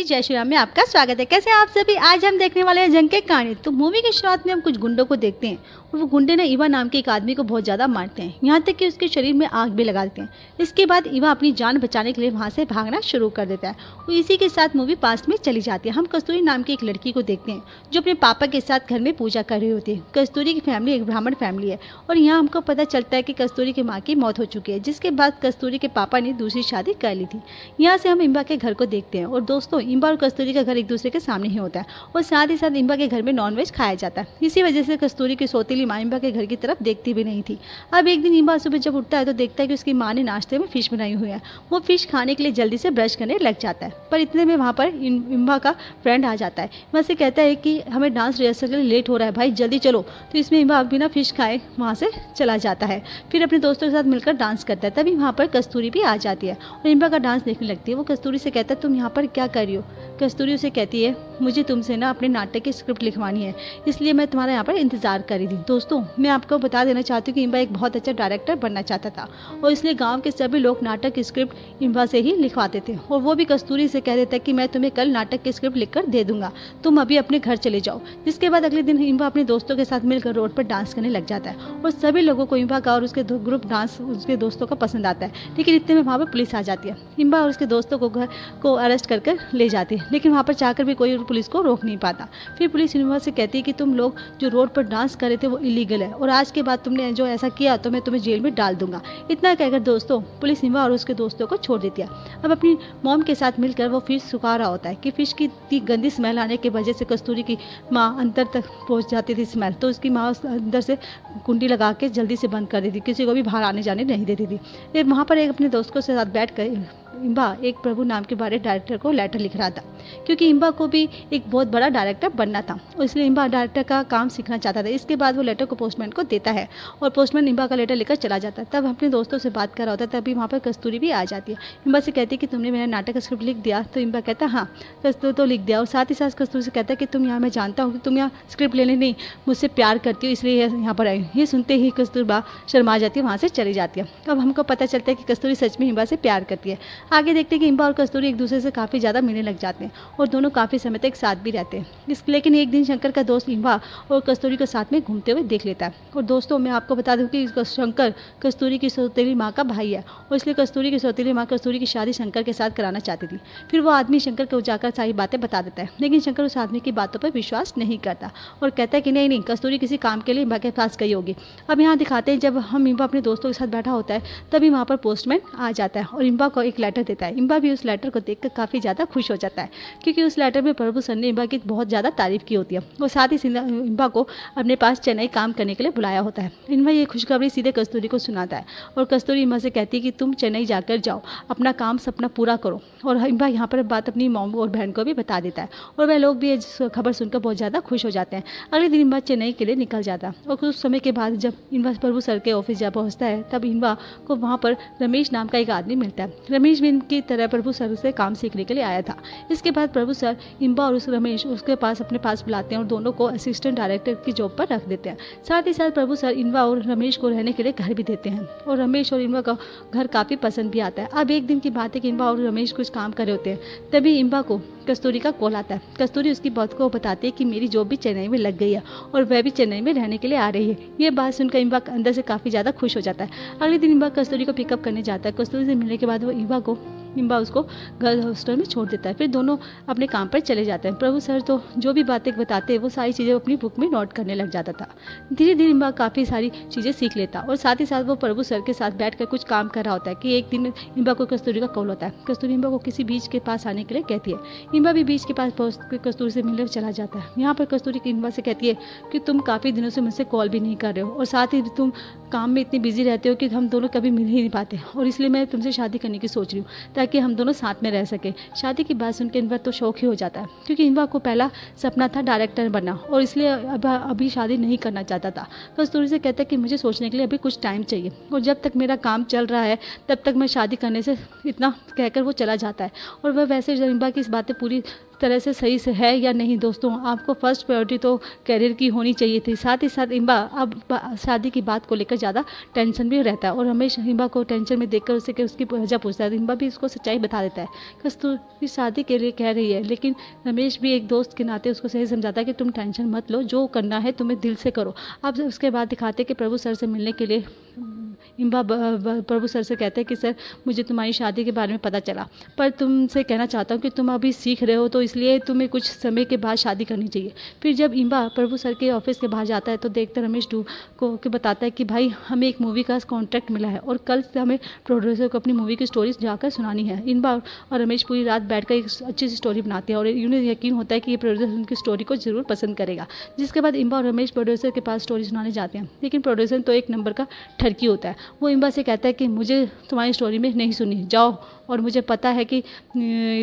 जय श्री राम में आपका स्वागत है। कैसे हैं आप सभी। आज हम देखने वाले हैं जंग के कहानी। तो मूवी की शुरुआत में हम कुछ गुंडों को देखते हैं और वो गुंडे ना इवा नाम के एक आदमी को बहुत ज़्यादा मारते हैं, यहाँ तक कि उसके शरीर में आग भी लगा देते हैं। इसके बाद इवा अपनी जान बचाने के लिए वहाँ से भागना शुरू कर देता है और इसी के साथ मूवी पास्ट में चली जाती है। हम कस्तूरी नाम की एक लड़की को देखते हैं जो अपने पापा के साथ घर में पूजा कर रही होती है। कस्तूरी की फैमिली एक ब्राह्मण फैमिली है और यहाँ हमको पता चलता है कि कस्तूरी की माँ की मौत हो चुकी है, जिसके बाद कस्तूरी के पापा ने दूसरी शादी कर ली थी। यहाँ से हम इम्बा के घर को देखते हैं और दोस्तों इम्बा और कस्तूरी का घर एक दूसरे के सामने ही होता है और साथ ही साथ इम्बा के घर में नॉनवेज खाया जाता है। इसी वजह से कस्तूरी की सौतेली माँ इम्बा के घर की तरफ देखती भी नहीं थी। अब एक दिन इम्बा सुबह जब उठता है तो देखता है कि उसकी माँ ने नाश्ते में फिश बनाई हुई है। वो फिश खाने के लिए जल्दी से ब्रश करने लग जाता है, पर इतने में वहाँ पर इम्बा का फ्रेंड आ जाता है। वहाँ से कहता है कि हमें डांस रिहर्सल के लिए लेट हो रहा है, भाई जल्दी चलो। तो इसमें इम्बा बिना फिश खाए वहाँ से चला जाता है, फिर अपने दोस्तों के साथ मिलकर डांस करता है। तभी वहाँ पर कस्तूरी भी आ जाती है और इम्बा का डांस देखने लगती है। वो कस्तूरी से कहता है तुम यहाँ पर क्या कर रही हो। कस्तूरी उसे कहती है मुझे तुमसे ना अपने नाटक की स्क्रिप्ट लिखवानी है, इसलिए मैं तुम्हारा यहाँ पर इंतजार कर रही थी। दोस्तों मैं आपको बता देना चाहती हूँ कि इम्बा एक बहुत अच्छा डायरेक्टर बनना चाहता था और इसलिए गांव के सभी लोग नाटक की स्क्रिप्ट इम्बा से ही लिखवाते थे और वो भी कस्तूरी से कह देता है कि मैं तुम्हें कल नाटक की स्क्रिप्ट लिखकर दे दूंगा, तुम अभी अपने घर चले जाओ। जिसके बाद अगले दिन इम्बा अपने दोस्तों के साथ मिलकर रोड पर डांस करने लग जाता है और सभी लोगों को इम्बा का और उसके ग्रुप डांस उसके दोस्तों का पसंद आता है। लेकिन इतने में वहाँ पर पुलिस आ जाती है। इम्बा और उसके दोस्तों को घर को अरेस्ट कर ले जाती है, लेकिन वहाँ पर चाहकर भी कोई पुलिस को रोक नहीं पाता। फिर पुलिस इम्बा से कहती है कि तुम लोग जो रोड पर डांस कर रहे थे वो इलीगल है और आज के बाद तुमने जो ऐसा किया तो मैं तुम्हें जेल में डाल दूंगा। इतना कहकर दोस्तों पुलिस इम्बा और उसके दोस्तों को छोड़ देती है। अब अपनी मॉम के साथ मिलकर वो फिश सुखा रहा होता है कि फिश की इतनी गंदी स्मेल आने की वजह से कस्तूरी की माँ अंदर तक पहुँच जाती थी स्मेल, तो उसकी माँ अंदर से कुंडी लगा के जल्दी से बंद कर देती, किसी को भी बाहर आने जाने नहीं देती थी। फिर वहाँ पर एक अपने दोस्तों के साथ बैठ कर इम्बा एक प्रभु नाम के बारे डायरेक्टर को लेटर लिख रहा था, क्योंकि इम्बा को भी एक बहुत बड़ा डायरेक्टर बनना था और इसलिए इम्बा डायरेक्टर का काम सीखना चाहता था। इसके बाद वो लेटर को पोस्टमैन को देता है और पोस्टमैन इम्बा का लेटर लेकर चला जाता है। तब अपने दोस्तों से बात कर रहा होता है, तभी वहाँ पर कस्तूरी भी आ जाती है। इम्बा से कहती है कि तुमने मेरा नाटक का स्क्रिप्ट लिख दिया। तो इम्बा कहता है हाँ कस्तूरी तो लिख दिया और साथ ही साथ कस्तूरी से कहता है कि तुम यहाँ मैं जानता हूँ कि तुम यहाँ स्क्रिप्ट लेने नहीं मुझसे प्यार करती हो, इसलिए यहाँ पर आई। ये सुनते ही कस्तूरबा शर्मा जाती है, वहाँ से चली जाती है। अब हमको पता चलता है कि कस्तूरी सच में इम्बा से प्यार करती है। आगे देखते हैं कि इम्बा और कस्तूरी एक दूसरे से काफ़ी ज़्यादा मिलने लग जाते हैं और दोनों काफ़ी समय तक साथ भी रहते हैं। लेकिन एक दिन शंकर का दोस्त इम्बा और कस्तूरी को साथ में घूमते हुए देख लेता है। और दोस्तों मैं आपको बता दूं कि शंकर कस्तूरी की सौतेली माँ का भाई है और इसलिए कस्तूरी की सौतेली माँ कस्तूरी की शादी शंकर के साथ कराना चाहती थी। फिर वो आदमी शंकर को जाकर सारी बातें बता देता है, लेकिन शंकर उस आदमी की बातों पर विश्वास नहीं करता और कहता है कि नहीं कस्तूरी किसी काम के लिए इम्बा के पास गई होगी। अब यहाँ दिखाते हैं जब हम इम्बा अपने दोस्तों के साथ बैठा होता है तभी वहाँ पर पोस्टमैन आ जाता है और इम्बा को एक लेटर देता है। इम्बा भी उस लेटर को देखकर काफ़ी ज़्यादा खुश हो जाता है, क्योंकि उस लेटर में प्रभु सर ने इम्बा की बहुत ज़्यादा तारीफ की होती है और साथ ही इम्बा को अपने पास चेन्नई काम करने के लिए बुलाया होता है। इम्बा ये खुशखबरी सीधे कस्तूरी को सुनाता है और कस्तूरी इम्बा से कहती है कि तुम चेन्नई जाकर जाओ, अपना काम सपना पूरा करो। और इम्बा यहाँ पर बात अपनी मॉम और बहन को भी बता देता है और वह लोग भी ये खबर सुनकर बहुत ज़्यादा खुश हो जाते हैं। अगले दिन इम्बा चेन्नई के लिए निकल जाता है और कुछ समय के बाद जब इम्बा प्रभु सर के ऑफिस जा पहुँचता है तब इम्बा को वहाँ पर रमेश नाम का एक आदमी मिलता है। रमेश भी इनकी तरह प्रभु सर से काम सीखने के लिए आया था। इसके बाद प्रभु सर इम्बा और उस रमेश उसके पास अपने पास बुलाते हैं और दोनों को असिस्टेंट डायरेक्टर की जॉब पर रख देते हैं। साथ ही साथ प्रभु सर इम्बा और रमेश को रहने के लिए घर भी देते हैं और रमेश और इम्बा का घर काफ़ी पसंद भी आता है। अब एक दिन की बात है कि इम्बा और रमेश कुछ काम कर रहे होते हैं, तभी इम्बा को कस्तूरी का कॉल आता है। कस्तूरी उसकी बात को बताती है कि मेरी जॉब भी चेन्नई में लग गई है और वह भी चेन्नई में रहने के लिए आ रही है। ये बात सुनकर इम्बा अंदर से काफ़ी ज़्यादा खुश हो जाता है। अगले दिन इम्बा कस्तूरी को पिकअप करने जाता है। कस्तूरी से मिलने के बाद वो इम्बा उसको गर्ल्स हॉस्टल में छोड़ देता है। फिर दोनों अपने काम पर चले जाते हैं। प्रभु सर तो जो भी बातें बताते हैं वो सारी चीज़ें अपनी बुक में नोट करने लग जाता था। धीरे धीरे इम्बा काफ़ी सारी चीज़ें सीख लेता और साथ ही साथ वो प्रभु सर के साथ बैठकर कुछ काम कर रहा होता है कि एक दिन इम्बा को कस्तूरी का कॉल होता है। कस्तूरी इम्बा को किसी बीच के पास आने के लिए कहती है। इम्बा भी बीच के पास पहुँच कस्तूरी से मिलने चला जाता है। यहाँ पर कस्तूरी इम्बा से कहती है कि तुम काफ़ी दिनों से मुझसे कॉल भी नहीं कर रहे हो और साथ ही तुम काम में इतनी बिजी रहते हो कि हम दोनों कभी मिल ही नहीं पाते और इसलिए मैं तुमसे शादी करने की सोच रही हूँ ताकि हम दोनों साथ में रह सके। शादी की बात सुनकर इम्बा तो शौक ही हो जाता है, क्योंकि इम्बा को पहला सपना था डायरेक्टर बनना और इसलिए अभी शादी नहीं करना चाहता था। कस्तूरी से कहता है कि मुझे सोचने के लिए अभी कुछ टाइम चाहिए और जब तक मेरा काम चल रहा है तब तक मैं शादी करने से इतना कहकर वो चला जाता है और वह वैसे इम्बा की इस बातें पूरी तरह से सही से है या नहीं। दोस्तों, आपको फर्स्ट प्रायोरिटी तो करियर की होनी चाहिए थी। साथ ही साथ इम्बा अब शादी की बात को लेकर ज़्यादा टेंशन भी रहता है और हमेशा इम्बा को टेंशन में देखकर उससे कि उसकी वजह पूछता है। इम्बा भी उसको सच्चाई बता देता है। कस्तूरी शादी के लिए कह रही है, लेकिन रमेश भी एक दोस्त के नाते उसको सही समझाता है कि तुम टेंशन मत लो, जो करना है तुम्हें दिल से करो। अब उसके बाद दिखाते कि प्रभु सर से मिलने के लिए इम्बा प्रभु सर से कहते हैं कि सर, मुझे तुम्हारी शादी के बारे में पता चला, पर तुमसे कहना चाहता हूँ कि तुम अभी सीख रहे हो, तो इसलिए तुम्हें कुछ समय के बाद शादी करनी चाहिए। फिर जब इम्बा प्रभु सर के ऑफिस के बाहर जाता है तो देखते रमेश को बताता है कि भाई, हमें एक मूवी का कॉन्ट्रैक्ट मिला है और कल से हमें प्रोड्यूसर को अपनी मूवी की स्टोरी जाकर सुनानी है। इम्बा और रमेश पूरी रात बैठकर एक अच्छी सी स्टोरी बनाते हैं और उन्हें यकीन होता है कि ये प्रोड्यूसर उनकी स्टोरी को जरूर पसंद करेगा। जिसके बाद इम्बा और रमेश प्रोड्यूसर के पास स्टोरी सुनाने जाते हैं, लेकिन प्रोड्यूसर तो एक नंबर का ठरकी होता है। वो इम्बा से कहता है कि मुझे तुम्हारी स्टोरी में नहीं सुनी, जाओ, और मुझे पता है कि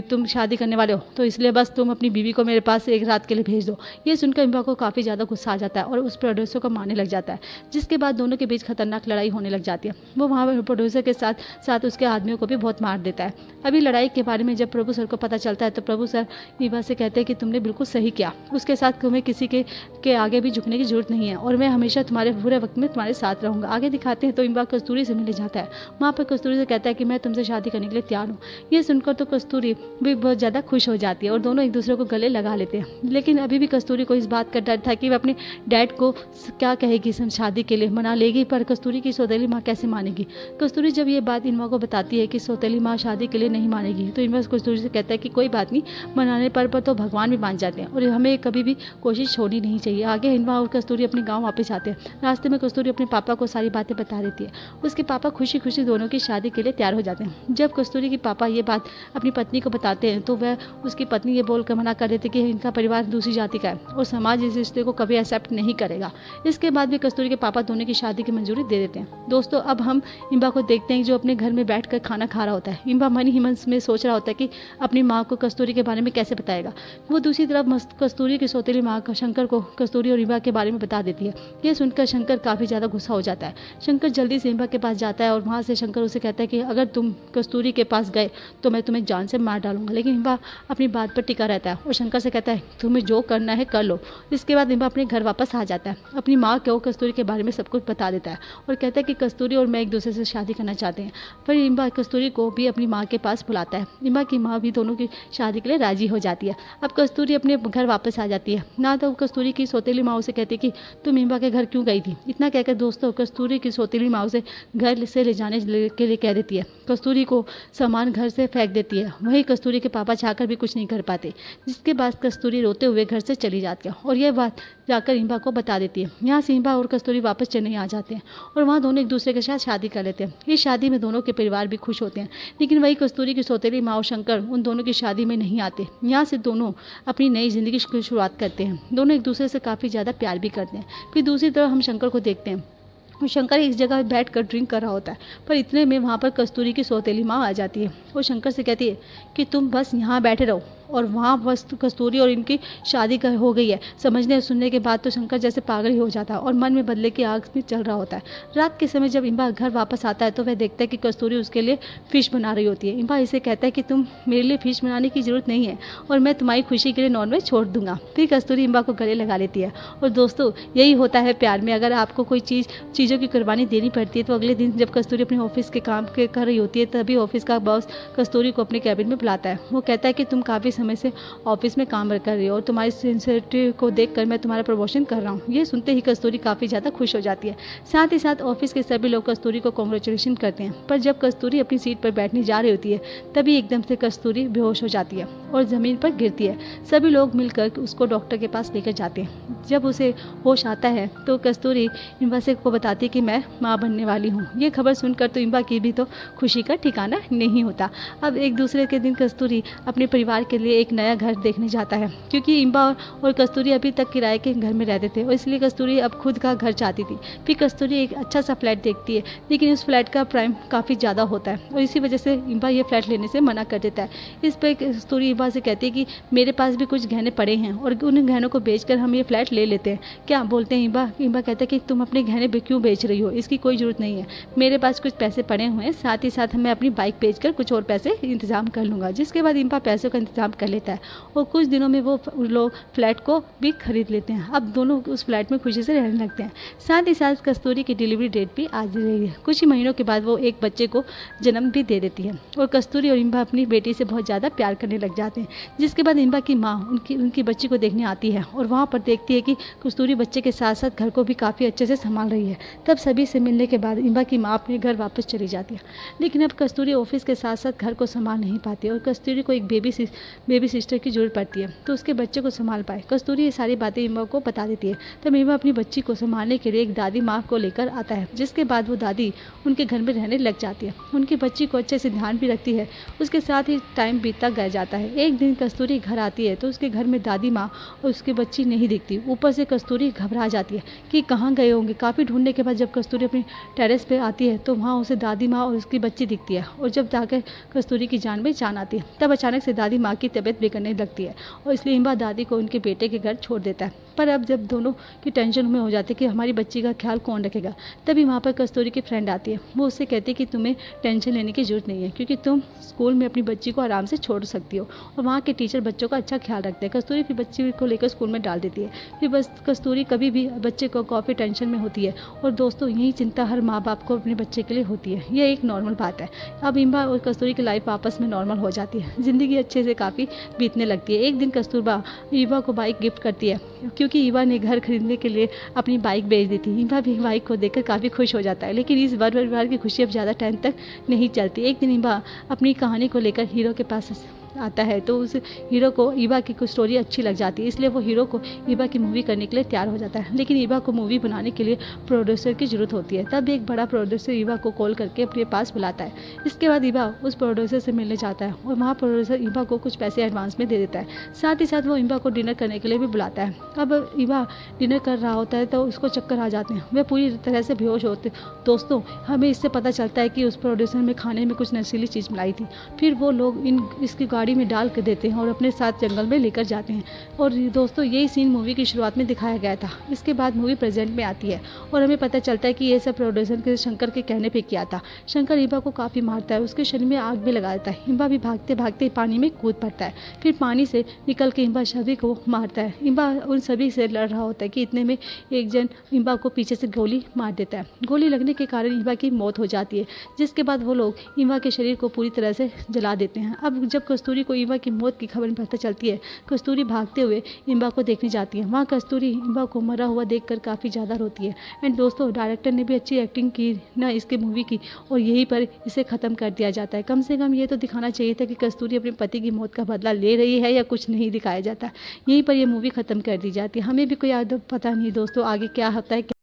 तुम शादी करने वाले हो, तो इसलिए बस तुम अपनी बीवी को मेरे पास एक रात के लिए भेज दो। ये सुनकर इम्बा को काफ़ी ज़्यादा गुस्सा आ जाता है और उस प्रोड्यूसर को मारने लग जाता है, जिसके बाद दोनों के बीच खतरनाक लड़ाई होने लग जाती है। वो वहाँ प्रोड्यूसर के साथ साथ उसके आदमियों को भी बहुत मार देता है। अभी लड़ाई के बारे में जब प्रभु सर को पता चलता है तो प्रभु सर इम्बा से कहते हैं कि तुमने बिल्कुल सही किया, उसके साथ तुम्हें किसी के आगे भी झुकने की जरूरत नहीं है और मैं हमेशा तुम्हारे बुरे वक्त में तुम्हारे साथ रहूँगा। आगे दिखाते हैं तो इम्बा कस्तूरी से मिलने जाता है। वहाँ पर कस्तूरी से कहता है कि मैं तुमसे शादी करने के लिए तैयार हूँ। ये सुनकर तो कस्तूरी भी बहुत ज़्यादा खुश हो जाती है और दोनों एक दूसरे को गले लगा लेते हैं। लेकिन अभी भी कस्तूरी को इस बात का डर था कि वह अपने डैड को क्या कहेगी, शादी के लिए मना लेगी, पर कस्तूरी की सौतेली माँ कैसे मानेगी। कस्तूरी जब ये बात इन्मा को बताती है कि सौतेली माँ शादी के लिए नहीं मानेगी, तो इन्मा कस्तूरी से कहता है कि कोई बात नहीं, मनाने पर तो भगवान भी मान जाते हैं और हमें कभी भी कोशिश छोड़नी नहीं चाहिए। आगे इन्मा और कस्तूरी अपने गाँव वापस आते हैं। रास्ते में कस्तूरी अपने पापा को सारी बातें बता देती है। उसके पापा खुशी खुशी दोनों की शादी के लिए तैयार हो जाते हैं। जब कस्तूरी के पापा ये बात अपनी पत्नी को बताते हैं तो वह उसकी पत्नी ये बोलकर मना कर देती कि इनका परिवार दूसरी जाति का है और समाज इस रिश्ते को कभी एक्सेप्ट नहीं करेगा। इसके बाद भी कस्तूरी के पापा दोनों की शादी की मंजूरी दे देते हैं। दोस्तों, अब हम इम्बा को देखते हैं जो अपने घर में बैठकर खाना खा रहा होता है। इम्बा मन ही मन में सोच रहा होता है कि अपनी माँ को कस्तूरी के बारे में कैसे बताएगा। वो दूसरी तरफ कस्तूरी की सौतेली माँ शंकर को कस्तूरी और इम्बा के बारे में बता देती है। यह सुनकर शंकर काफ़ी ज़्यादा गुस्सा हो जाता है। शंकर जल्दी से इम्बा के पास जाता है और वहाँ से शंकर उसे कहता है कि अगर तुम कस्तूरी के पास गए तो मैं तुम्हें जान से मार डालूंगा। लेकिन इम्बा अपनी बात पर टिका रहता है और शंकर से कहता है तुम्हें जो करना है कर लो। इसके बाद इम्बा अपने घर वापस आ जाता है। अपनी माँ को कस्तूरी के बारे में सब कुछ बता देता है और कहता है कि कस्तूरी और मैं एक दूसरे से शादी करना चाहते हैं। फिर इम्बा कस्तूरी को भी अपनी माँ के पास बुलाता है। इम्बा की माँ भी दोनों की शादी के लिए राजी हो जाती है। अब कस्तूरी अपने घर वापस आ जाती है ना, तो कस्तूरी की सौतेली माँ उसे कहती है कि तुम इम्बा के घर क्यों गई थी। इतना कहकर दोस्तों कस्तूरी की सौतेली माँ उसे घर से ले जाने के लिए कह देती है। कस्तूरी को सामान घर से फेंक देती है। वहीं कस्तूरी के पापा चाहकर भी कुछ नहीं कर पाते, जिसके बाद कस्तूरी रोते हुए घर से चली जाती है और यह बात जाकर इम्बा को बता देती है। यहाँ से इम्बा और कस्तूरी वापस चेन्नई आ जाते हैं और वहाँ दोनों एक दूसरे के साथ शादी कर लेते हैं। इस शादी में दोनों के परिवार भी खुश होते हैं, लेकिन वही कस्तूरी की सौतेली माँ और शंकर उन दोनों की शादी में नहीं आते। यहाँ से दोनों अपनी नई जिंदगी की शुरुआत करते हैं। दोनों एक दूसरे से काफ़ी ज़्यादा प्यार भी करते हैं। फिर दूसरी तरफ हम शंकर को देखते हैं। शंकर एक जगह बैठकर ड्रिंक कर रहा होता है, पर इतने में वहाँ पर कस्तूरी की सौतेली माँ आ जाती है। वो शंकर से कहती है कि तुम बस यहाँ बैठे रहो, और वहाँ बस कस्तूरी और इनकी शादी हो गई है। समझने सुनने के बाद तो शंकर जैसे पागल ही हो जाता है और मन में बदले की आग में चल रहा होता है। रात के समय जब इम्बा घर वापस आता है तो वह देखता है कि कस्तूरी उसके लिए फ़िश बना रही होती है। इम्बा इसे कहता है कि तुम मेरे लिए फ़िश बनाने की ज़रूरत नहीं है और मैं तुम्हारी खुशी के लिए नॉनवेज छोड़ दूंगा। फिर कस्तूरी इम्बा को गले लगा लेती है। और दोस्तों, यही होता है प्यार में, अगर आपको कोई चीज़ों की कुर्बानी देनी पड़ती है तो अगले दिन जब कस्तूरी अपने ऑफिस के काम कर रही होती है तभी ऑफिस का बॉस कस्तूरी को अपने कैबिन में बुलाता है। वो कहता है कि तुम काफ़ी समय से ऑफिस में काम कर रही हो और तुम्हारी सिंसियरिटी को देखकर मैं तुम्हारा प्रमोशन कर रहा हूँ। ये सुनते ही कस्तूरी काफ़ी ज़्यादा खुश हो जाती है। साथ ही साथ ऑफिस के सभी लोग कस्तूरी को कॉन्ग्रेचुलेशन करते हैं। पर जब कस्तूरी अपनी सीट पर बैठने जा रही होती है तभी एकदम से कस्तूरी बेहोश हो जाती है और ज़मीन पर गिरती है। सभी लोग मिलकर उसको डॉक्टर के पास लेकर जाते हैं। जब उसे होश आता है तो कस्तूरी इम्बा से को बताती है कि मैं माँ बनने वाली हूँ। ये खबर सुनकर तो इम्बा की भी तो खुशी का ठिकाना नहीं होता। अब एक दूसरे के दिन कस्तूरी अपने परिवार के लिए एक नया घर देखने जाता है, क्योंकि इम्बा और कस्तूरी अभी तक किराए के घर में रहते थे और इसलिए कस्तूरी अब खुद का घर चाहती थी। फिर कस्तूरी एक अच्छा सा फ्लैट देखती है, लेकिन उस फ्लैट का प्राइम काफ़ी ज़्यादा होता है और इसी वजह से इम्बा ये फ्लैट लेने से मना कर देता है। इस पर कस्तूरी इम्बा से कहती है कि मेरे पास भी कुछ गहने पड़े हैं और उन गहनों को बेचकर हम ये फ्लैट ले लेते हैं, क्या बोलते हैं इम्बा। इम्बा कहता है कि तुम अपने गहने क्यों बेच रही हो, इसकी कोई ज़रूरत नहीं है, मेरे पास कुछ पैसे पड़े हुए हैं, साथ ही साथ मैं अपनी बाइक बेचकर कुछ और पैसे इंतजाम कर लूँगा। जिसके बाद इम्बा पैसों का इंतजाम कर लेता है और कुछ दिनों में वो लोग फ्लैट को भी खरीद लेते हैं। अब दोनों उस फ्लैट में खुशी से रहने लगते हैं। साथ ही साथ कस्तूरी की डिलीवरी डेट भी आ रही है। कुछ ही महीनों के बाद वो एक बच्चे को जन्म भी दे देती है और कस्तूरी और इंबा अपनी बेटी से बहुत ज़्यादा प्यार करने लग जाते हैं। जिसके बाद इंबा की माँ उनकी बच्ची को देखने आती है और वहाँ पर देखती है कि कस्तूरी बच्चे के साथ साथ घर को भी काफ़ी अच्छे से संभाल रही है। तब सभी से मिलने के बाद इंबा की माँ अपने घर वापस चली जाती है। लेकिन अब कस्तूरी ऑफिस के साथ साथ घर को संभाल नहीं पाती है और कस्तूरी को एक बेबी सिस्टर की जरूरत पड़ती है तो उसके बच्चे को संभाल पाए। कस्तूरी ये सारी बातें इंबा को बता देती है। तब इंबा अपनी बच्ची को संभालने के लिए एक दादी माँ को लेकर आता है, जिसके बाद वो दादी उनके घर में रहने लग जाती है। उनकी बच्ची को अच्छे से ध्यान भी रखती है। उसके साथ ही टाइम बीतता गया जाता है। एक दिन कस्तूरी घर आती है तो उसके घर में दादी माँ और उसकी बच्ची नहीं दिखती। ऊपर से कस्तूरी घबरा जाती है कि कहाँ गए होंगे। काफ़ी ढूंढने के बाद जब कस्तूरी अपनी टेरेस पे आती है तो वहाँ उसे दादी माँ और उसकी बच्ची दिखती है और जब जाकर कस्तूरी की जान में जान आती है तब अचानक से दादी माँ की तबीयत बिगड़ने लगती है और इसलिए इंबा दादी को उनके बेटे के घर छोड़ देता है। पर अब जब दोनों की टेंशन में हो जाती है कि हमारी बच्ची का ख्याल कौन रखेगा, तभी वहाँ पर कस्तूरी की फ्रेंड आती है। वो उससे कहती है कि तुम्हें टेंशन लेने की जरूरत नहीं है क्योंकि तुम स्कूल में अपनी बच्ची को आराम से छोड़ सकती हो और वहाँ के टीचर बच्चों का अच्छा ख्याल रखते हैं। कस्तूरी फिर बच्ची को लेकर स्कूल में डाल देती है। फिर बस कस्तूरी कभी भी बच्चे को काफ़ी टेंशन में होती है और दोस्तों यही चिंता हर माँ बाप को अपने बच्चे के लिए होती है। ये एक नॉर्मल बात है। अब इंबा और कस्तूरी की लाइफ आपस में नॉर्मल हो जाती है। ज़िंदगी अच्छे से काफ़ी बीतने लगती है। एक दिन कस्तूरबा ईवा को बाइक गिफ्ट करती है क्योंकि ईवा ने घर खरीदने के लिए अपनी बाइक बेच दी थी। ईवा भी बाइक को देखकर काफ़ी खुश हो जाता है। लेकिन इस बार परिवार की खुशी अब ज़्यादा टाइम तक नहीं चलती। एक दिन ईवा अपनी कहानी को लेकर हीरो के पास आता है तो उस हीरो को ईवा की कुछ स्टोरी अच्छी लग जाती है, इसलिए वो हीरो को ईवा की मूवी करने के लिए तैयार हो जाता है। लेकिन ईवा को मूवी बनाने के लिए प्रोड्यूसर की ज़रूरत होती है। तब एक बड़ा प्रोड्यूसर ईवा को कॉल करके अपने पास बुलाता है। इसके बाद ईवा उस प्रोड्यूसर से मिलने जाता है और वहाँ प्रोड्यूसर ईवा को कुछ पैसे एडवांस में दे देता है। साथ ही साथ वो ईवा को डिनर करने के लिए भी बुलाता है। अब ईवा डिनर कर रहा होता है तो उसको चक्कर आ जाते हैं। वह पूरी तरह से बेहोश होते। दोस्तों हमें इससे पता चलता है कि उस प्रोड्यूसर में खाने में कुछ नशीली चीज़ मिलाई थी। फिर वो लोग इसकी गाड़ी में डाल कर देते हैं और अपने साथ जंगल में लेकर जाते हैं। और दोस्तों यही सीन मूवी की शुरुआत में दिखाया गया था। इसके बाद मूवी प्रेजेंट में आती है और हमें पता चलता है कि ये सब प्रोड्यूसर के शंकर के कहने पे किया था। शंकर ईबा को काफ़ी मारता है, उसके शरीर में आग भी लगा देता है। ईबा भी भागते भागते पानी में कूद पड़ता है। फिर पानी से निकल के ईबा सभी को मारता है। ईबा उन सभी से लड़ रहा होता है कि इतने में एक जन ईबा को पीछे से गोली मार देता है। गोली लगने के कारण ईबा की मौत हो जाती है, जिसके बाद वो लोग ईबा के शरीर को पूरी तरह से जला देते हैं। अब जब कस्तूरी को ईबा की मौत की खबर पता चलती है, कस्तूरी भागते हुए ईबा को देखने जाती है। वहाँ कस्तूरी ईबा को मरा हुआ देखकर काफ़ी ज़्यादा रोती है। एंड दोस्तों डायरेक्टर ने भी अच्छी एक्टिंग की ना इसके मूवी की और यहीं पर इसे ख़त्म कर दिया जाता है। कम से कम ये तो दिखाना चाहिए था कि कस्तूरी अपने पति की मौत का बदला ले रही है या कुछ नहीं दिखाया जाता। यहीं पर ये मूवी ख़त्म कर दी जाती है। हमें भी कोई पता नहीं दोस्तों आगे क्या होता है।